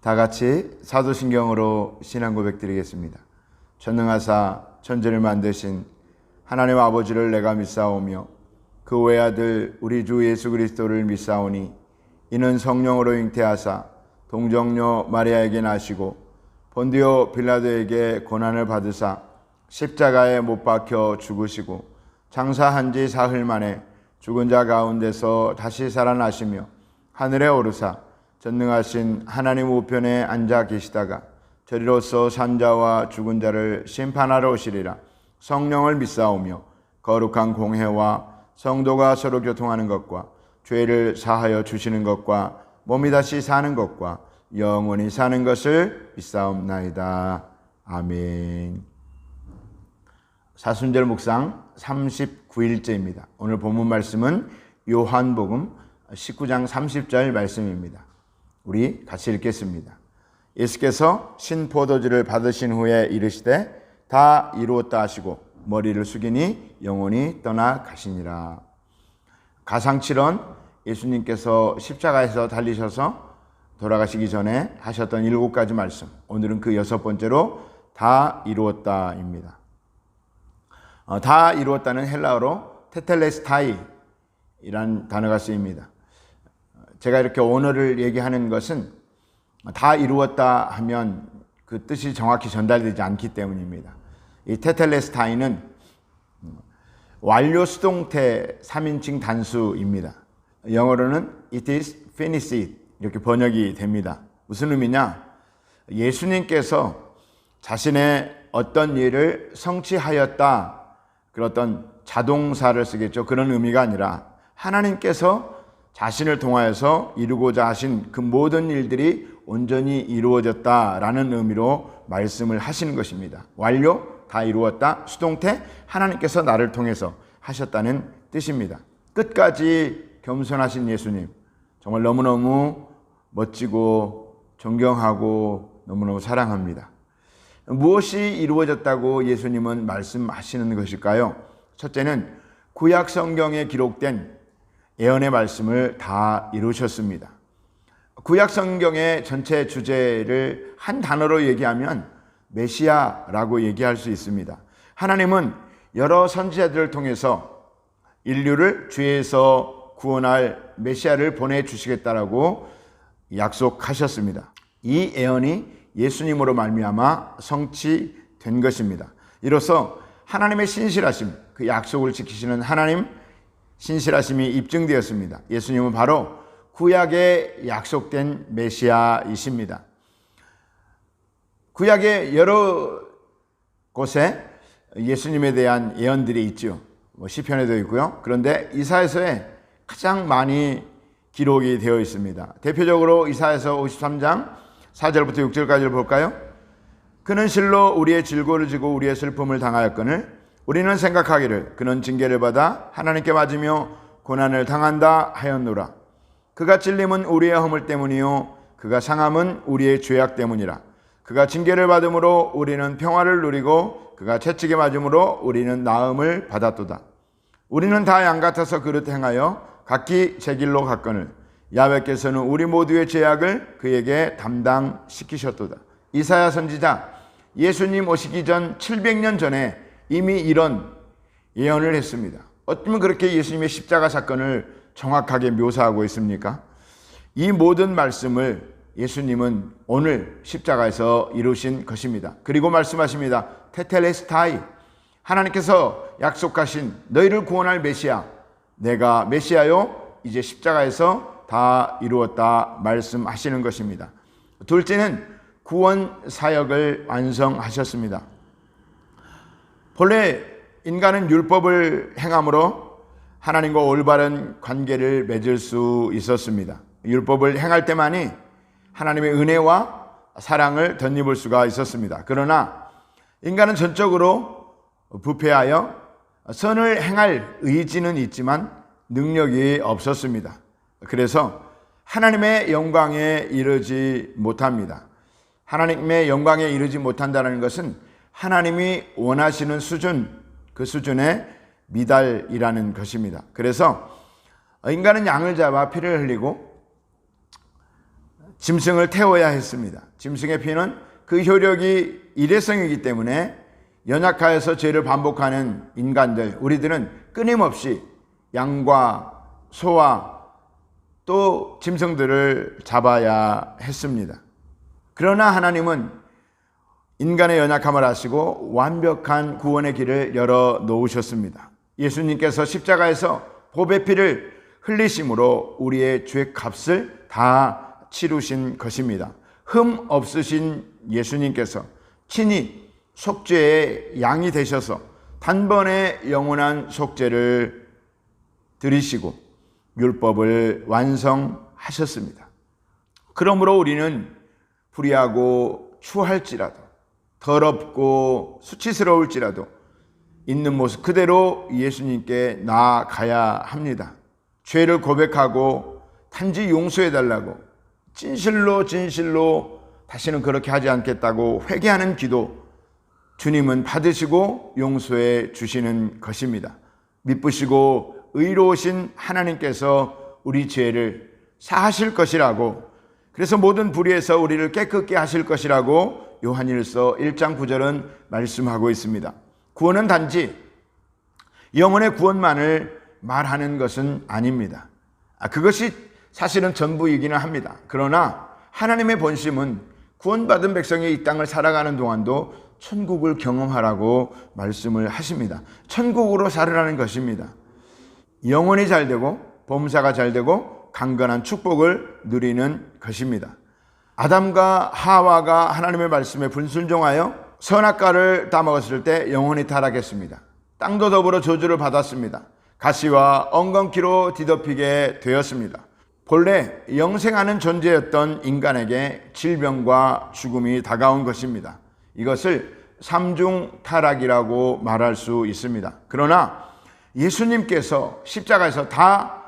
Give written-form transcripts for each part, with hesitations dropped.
다 같이 사도신경으로 신앙 고백 드리겠습니다. 전능하사 천지를 만드신 하나님 아버지를 내가 믿사오며 그 외아들 우리 주 예수 그리스도를 믿사오니 이는 성령으로 잉태하사 동정녀 마리아에게 나시고 본디오 빌라도에게 고난을 받으사 십자가에 못 박혀 죽으시고 장사한 지 사흘 만에 죽은 자 가운데서 다시 살아나시며 하늘에 오르사 전능하신 하나님 우편에 앉아 계시다가 저리로서 산자와 죽은 자를 심판하러 오시리라. 성령을 믿사오며 거룩한 공회와 성도가 서로 교통하는 것과 죄를 사하여 주시는 것과 몸이 다시 사는 것과 영원히 사는 것을 믿사옵나이다. 아멘. 사순절 묵상 39일째입니다. 오늘 본문 말씀은 요한복음 19장 30절 말씀입니다. 우리 같이 읽겠습니다. 예수께서 신포도주를 받으신 후에 이르시되 다 이루었다 하시고 머리를 숙이니 영혼이 떠나 가시니라. 가상칠언 예수님께서 십자가에서 달리셔서 돌아가시기 전에 하셨던 7가지 말씀, 오늘은 그 6번째로 다 이루었다입니다. 다 이루었다는 헬라어로 테텔레스타이 이란 단어가 쓰입니다. 제가 이렇게 언어를 얘기하는 것은 다 이루었다 하면 그 뜻이 정확히 전달되지 않기 때문입니다. 이 테텔레스타이는 완료 수동태 3인칭 단수입니다. 영어로는 it is finished 이렇게 번역이 됩니다. 무슨 의미냐? 예수님께서 자신의 어떤 일을 성취하였다, 그런 어떤 자동사를 쓰겠죠. 그런 의미가 아니라 하나님께서 자신을 통하여서 이루고자 하신 그 모든 일들이 온전히 이루어졌다라는 의미로 말씀을 하시는 것입니다. 완료, 다 이루었다, 수동태, 하나님께서 나를 통해서 하셨다는 뜻입니다. 끝까지 겸손하신 예수님, 정말 너무너무 멋지고 존경하고 너무너무 사랑합니다. 무엇이 이루어졌다고 예수님은 말씀하시는 것일까요? 첫째는 구약 성경에 기록된 예언의 말씀을 다 이루셨습니다. 구약 성경의 전체 주제를 한 단어로 얘기하면 메시아라고 얘기할 수 있습니다. 하나님은 여러 선지자들을 통해서 인류를 죄에서 구원할 메시아를 보내주시겠다라고 약속하셨습니다. 이 예언이 예수님으로 말미암아 성취된 것입니다. 이로써 하나님의 신실하심, 그 약속을 지키시는 하나님 신실하심이 입증되었습니다. 예수님은 바로 구약에 약속된 메시아이십니다. 구약의 여러 곳에 예수님에 대한 예언들이 있죠. 시편에도 있고요. 그런데 이사야서에 가장 많이 기록이 되어 있습니다. 대표적으로 이사야서 53장 4절부터 6절까지를 볼까요? 그는 실로 우리의 질고를 지고 우리의 슬픔을 당하였거늘 우리는 생각하기를 그는 징계를 받아 하나님께 맞으며 고난을 당한다 하였노라. 그가 찔림은 우리의 허물 때문이요 그가 상함은 우리의 죄악 때문이라. 그가 징계를 받음으로 우리는 평화를 누리고 그가 채찍에 맞음으로 우리는 나음을 받았도다. 우리는 다 양 같아서 그릇 행하여 각기 제 길로 갔거늘 야훼께서는 우리 모두의 죄악을 그에게 담당시키셨도다. 이사야 선지자 예수님 오시기 전 700년 전에 이미 이런 예언을 했습니다. 어쩌면 그렇게 예수님의 십자가 사건을 정확하게 묘사하고 있습니까? 이 모든 말씀을 예수님은 오늘 십자가에서 이루신 것입니다. 그리고 말씀하십니다. 테텔레스타이, 하나님께서 약속하신 너희를 구원할 메시아, 내가 메시아요 이제 십자가에서 다 이루었다 말씀하시는 것입니다. 둘째는 구원 사역을 완성하셨습니다. 본래 인간은 율법을 행함으로 하나님과 올바른 관계를 맺을 수 있었습니다. 율법을 행할 때만이 하나님의 은혜와 사랑을 덧입을 수가 있었습니다. 그러나 인간은 전적으로 부패하여 선을 행할 의지는 있지만 능력이 없었습니다. 그래서 하나님의 영광에 이르지 못합니다. 하나님의 영광에 이르지 못한다는 것은 하나님이 원하시는 수준, 그 수준에 미달이라는 것입니다. 그래서 인간은 양을 잡아 피를 흘리고 짐승을 태워야 했습니다. 짐승의 피는 그 효력이 일회성이기 때문에 연약하여서 죄를 반복하는 인간들, 우리들은 끊임없이 양과 소와 또 짐승들을 잡아야 했습니다. 그러나 하나님은 인간의 연약함을 아시고 완벽한 구원의 길을 열어 놓으셨습니다. 예수님께서 십자가에서 보배 피를 흘리심으로 우리의 죄 값을 다 치루신 것입니다. 흠 없으신 예수님께서 친히 속죄의 양이 되셔서 단번에 영원한 속죄를 드리시고 율법을 완성하셨습니다. 그러므로 우리는 불의하고 추할지라도 더럽고 수치스러울지라도 있는 모습 그대로 예수님께 나아가야 합니다. 죄를 고백하고 단지 용서해달라고 진실로 다시는 그렇게 하지 않겠다고 회개하는 기도, 주님은 받으시고 용서해 주시는 것입니다. 미쁘시고 의로우신 하나님께서 우리 죄를 사하실 것이라고, 그래서 모든 불의에서 우리를 깨끗게 하실 것이라고 요한일서 1장 9절은 말씀하고 있습니다. 구원은 단지 영혼의 구원만을 말하는 것은 아닙니다. 그것이 사실은 전부이기는 합니다. 그러나 하나님의 본심은 구원받은 백성이 이 땅을 살아가는 동안도 천국을 경험하라고 말씀을 하십니다. 천국으로 살으라는 것입니다. 영혼이 잘되고 범사가 잘되고 강건한 축복을 누리는 것입니다. 아담과 하와가 하나님의 말씀에 불순종하여 선악과를 따먹었을 때 영혼이 타락했습니다. 땅도 더불어 저주를 받았습니다. 가시와 엉겅퀴로 뒤덮이게 되었습니다. 본래 영생하는 존재였던 인간에게 질병과 죽음이 다가온 것입니다. 이것을 삼중 타락이라고 말할 수 있습니다. 그러나 예수님께서 십자가에서 다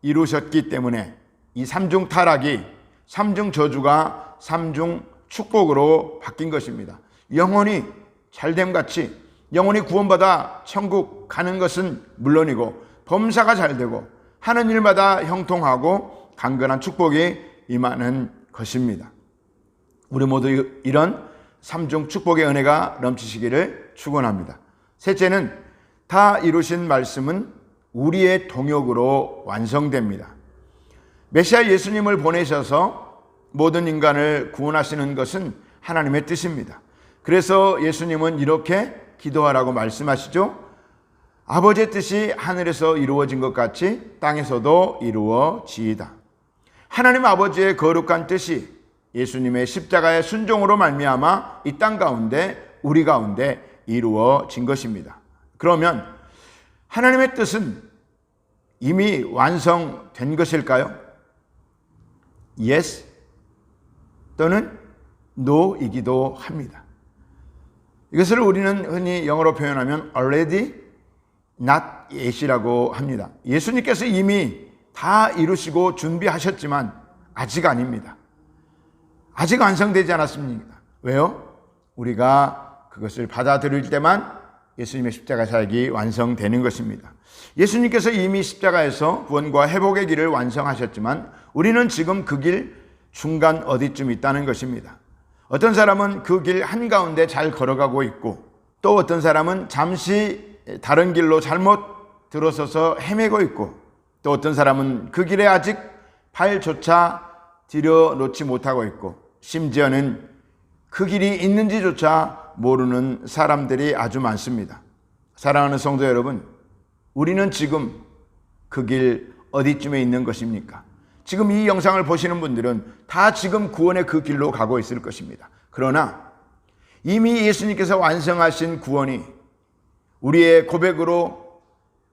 이루셨기 때문에 이 삼중 타락이 삼중 저주가 삼중 축복으로 바뀐 것입니다. 영혼이 잘됨같이 영혼이 구원받아 천국 가는 것은 물론이고 범사가 잘되고 하는 일마다 형통하고 강건한 축복이 임하는 것입니다. 우리 모두 이런 삼중 축복의 은혜가 넘치시기를 축원합니다. 셋째는 다 이루신 말씀은 우리의 동역으로 완성됩니다. 메시아 예수님을 보내셔서 모든 인간을 구원하시는 것은 하나님의 뜻입니다. 그래서 예수님은 이렇게 기도하라고 말씀하시죠. 아버지의 뜻이 하늘에서 이루어진 것 같이 땅에서도 이루어지이다. 하나님 아버지의 거룩한 뜻이 예수님의 십자가의 순종으로 말미암아 이 땅 가운데 우리 가운데 이루어진 것입니다. 그러면 하나님의 뜻은 이미 완성된 것일까요? Yes 또는 No이기도 합니다. 이것을 우리는 흔히 영어로 표현하면 already not yet이라고 합니다. 예수님께서 이미 다 이루시고 준비하셨지만 아직 아닙니다. 아직 완성되지 않았습니다. 왜요? 우리가 그것을 받아들일 때만 예수님의 십자가 사역이 완성되는 것입니다. 예수님께서 이미 십자가에서 구원과 회복의 길을 완성하셨지만 우리는 지금 그 길 중간 어디쯤 있다는 것입니다. 어떤 사람은 그 길 한가운데 잘 걸어가고 있고 또 어떤 사람은 잠시 다른 길로 잘못 들어서서 헤매고 있고 또 어떤 사람은 그 길에 아직 발조차 들여놓지 못하고 있고 심지어는 그 길이 있는지조차 모르는 사람들이 아주 많습니다. 사랑하는 성도 여러분, 우리는 지금 그 길 어디쯤에 있는 것입니까? 지금 이 영상을 보시는 분들은 다 지금 구원의 그 길로 가고 있을 것입니다. 그러나 이미 예수님께서 완성하신 구원이 우리의 고백으로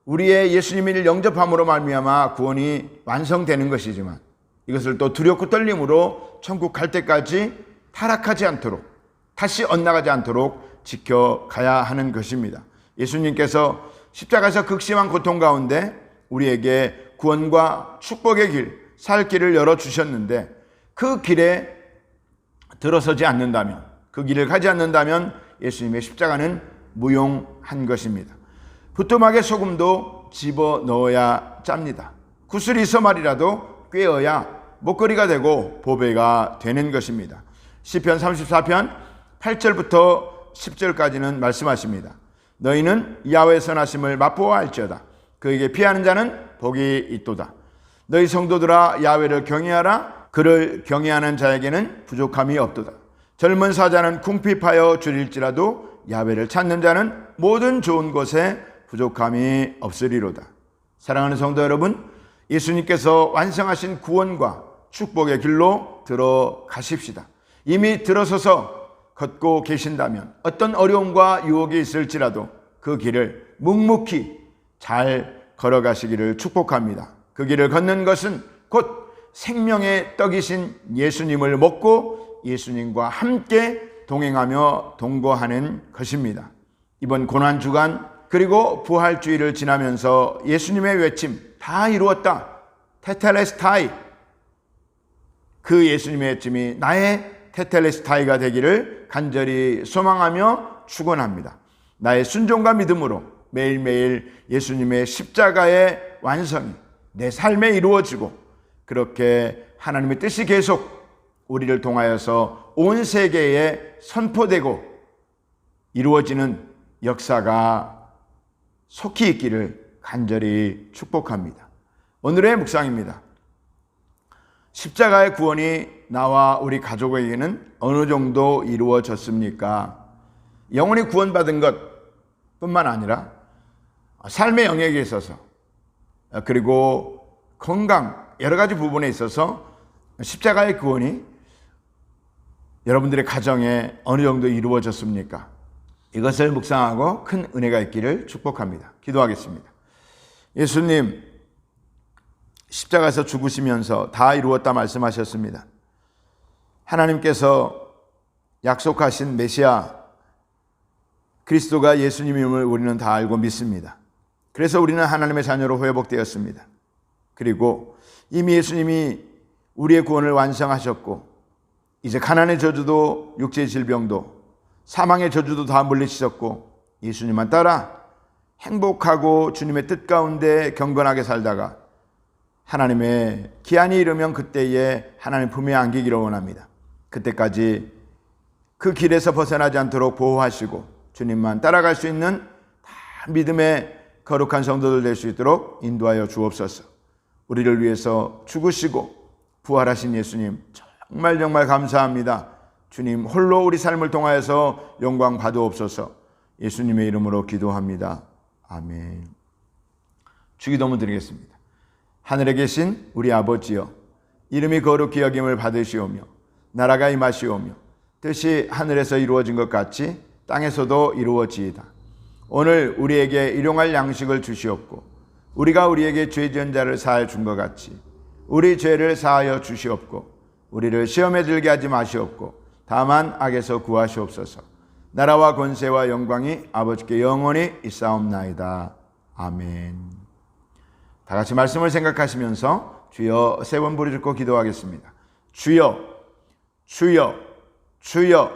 우리의 예수님을 영접함으로 말미암아 구원이 완성되는 것이지만 이것을 또 두렵고 떨림으로 천국 갈 때까지 타락하지 않도록 다시 엇나가지 않도록 지켜가야 하는 것입니다. 예수님께서 십자가에서 극심한 고통 가운데 우리에게 구원과 축복의 길, 살 길을 열어주셨는데 그 길에 들어서지 않는다면, 그 길을 가지 않는다면 예수님의 십자가는 무용한 것입니다. 부뚜막에 소금도 집어넣어야 짭니다. 구슬이 있어 말이라도 꿰어야 목걸이가 되고 보배가 되는 것입니다. 시편 34편 8절부터 10절까지는 말씀하십니다. 너희는 야훼의 선하심을 맛보아 알지어다. 그에게 피하는 자는 복이 있도다. 너희 성도들아 야훼를 경외하라. 그를 경외하는 자에게는 부족함이 없도다. 젊은 사자는 궁핍하여 줄일지라도 야훼를 찾는 자는 모든 좋은 것에 부족함이 없으리로다. 사랑하는 성도 여러분, 예수님께서 완성하신 구원과 축복의 길로 들어가십시다. 이미 들어서서 걷고 계신다면 어떤 어려움과 유혹이 있을지라도 그 길을 묵묵히 잘 걸어가시기를 축복합니다. 그 길을 걷는 것은 곧 생명의 떡이신 예수님을 먹고 예수님과 함께 동행하며 동거하는 것입니다. 이번 고난주간 그리고 부활주의를 지나면서 예수님의 외침 다 이루었다. 테텔레스타이. 그 예수님의 외침이 나의 테텔레스타이가 되기를 간절히 소망하며 축원합니다. 나의 순종과 믿음으로 매일매일 예수님의 십자가의 완성이 내 삶에 이루어지고 그렇게 하나님의 뜻이 계속 우리를 통하여서 온 세계에 선포되고 이루어지는 역사가 속히 있기를 간절히 축복합니다. 오늘의 묵상입니다. 십자가의 구원이 나와 우리 가족에게는 어느 정도 이루어졌습니까? 영원히 구원받은 것 뿐만 아니라 삶의 영역에 있어서 그리고 건강 여러 가지 부분에 있어서 십자가의 구원이 여러분들의 가정에 어느 정도 이루어졌습니까? 이것을 묵상하고 큰 은혜가 있기를 축복합니다. 기도하겠습니다. 예수님, 십자가에서 죽으시면서 다 이루었다 말씀하셨습니다. 하나님께서 약속하신 메시아 그리스도가 예수님임을 우리는 다 알고 믿습니다. 그래서 우리는 하나님의 자녀로 회복되었습니다. 그리고 이미 예수님이 우리의 구원을 완성하셨고 이제 가난의 저주도 육체의 질병도 사망의 저주도 다 물리치셨고 예수님만 따라 행복하고 주님의 뜻 가운데 경건하게 살다가 하나님의 기한이 이르면 그때에 하나님 품에 안기기를 원합니다. 그때까지 그 길에서 벗어나지 않도록 보호하시고 주님만 따라갈 수 있는 다 믿음의 거룩한 성도들 될 수 있도록 인도하여 주옵소서. 우리를 위해서 죽으시고 부활하신 예수님 정말 감사합니다. 주님 홀로 우리 삶을 통하여서 영광 받으옵소서. 예수님의 이름으로 기도합니다. 아멘. 주기도문 드리겠습니다. 하늘에 계신 우리 아버지여, 이름이 거룩히 여김을 받으시오며 나라가 임하시오며 뜻이 하늘에서 이루어진 것 같이 땅에서도 이루어지이다. 오늘 우리에게 일용할 양식을 주시옵고 우리가 우리에게 죄 지은 자를 사하여 준 것 같이 우리 죄를 사하여 주시옵고 우리를 시험에 들게 하지 마시옵고 다만 악에서 구하시옵소서. 나라와 권세와 영광이 아버지께 영원히 있사옵나이다. 아멘. 다 같이 말씀을 생각하시면서 주여 세 번 부르짖고 기도하겠습니다. 주여, 주여, 주여.